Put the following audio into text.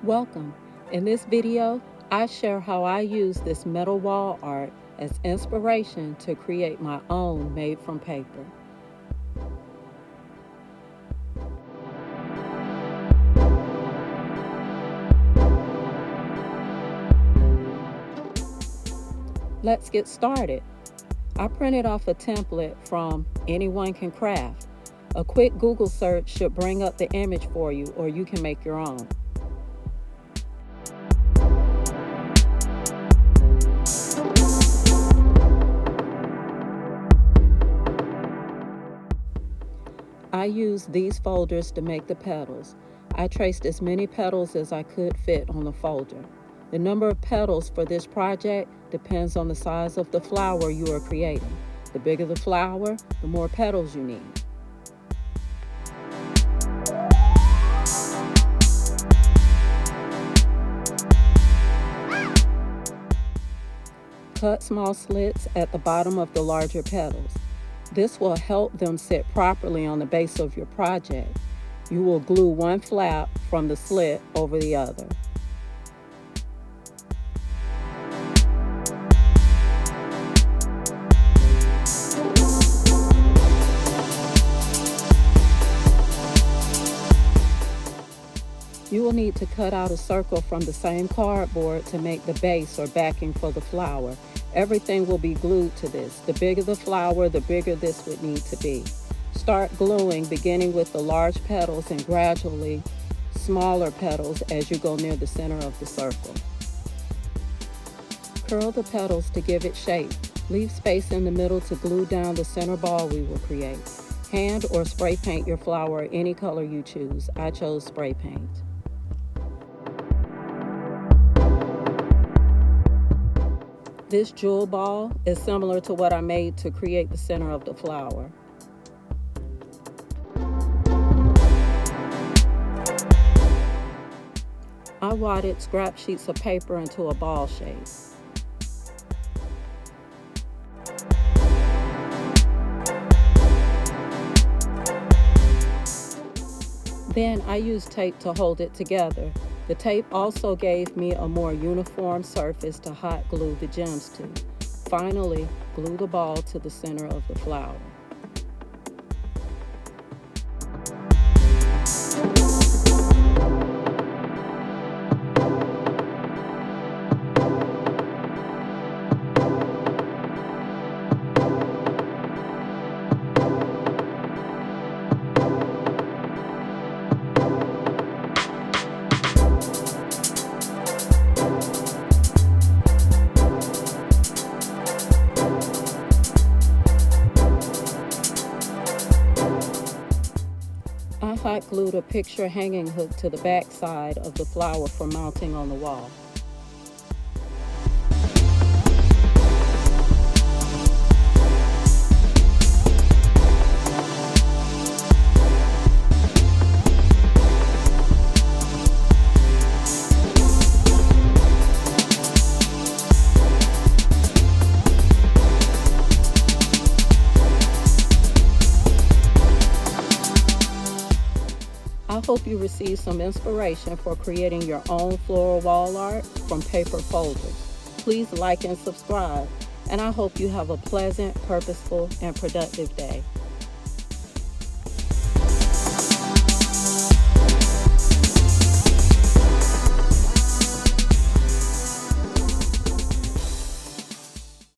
Welcome. In this video, I share how I use this metal wall art as inspiration to create my own made from paper. Let's get started. I printed off a template from Anyone Can Craft. A quick Google search should bring up the image for you, or you can make your own. I used these folders to make the petals. I traced as many petals as I could fit on the folder. The number of petals for this project depends on the size of the flower you are creating. The bigger the flower, the more petals you need. Cut small slits at the bottom of the larger petals. This will help them sit properly on the base of your project. You will glue one flap from the slit over the other. You will need to cut out a circle from the same cardboard to make the base or backing for the flower. Everything will be glued to this. The bigger the flower, the bigger this would need to be. Start gluing, beginning with the large petals and gradually smaller petals as you go near the center of the circle. Curl the petals to give it shape. Leave space in the middle to glue down the center ball we will create. Hand or spray paint your flower any color you choose. I chose spray paint. This jewel ball is similar to what I made to create the center of the flower. I wadded scrap sheets of paper into a ball shape. Then I used tape to hold it together. The tape also gave me a more uniform surface to hot glue the gems to. Finally, glue the ball to the center of the flower. I hot glued a picture hanging hook to the back side of the flower for mounting on the wall. I hope you receive some inspiration for creating your own floral wall art from paper folders. Please like and subscribe, and I hope you have a pleasant, purposeful, and productive day.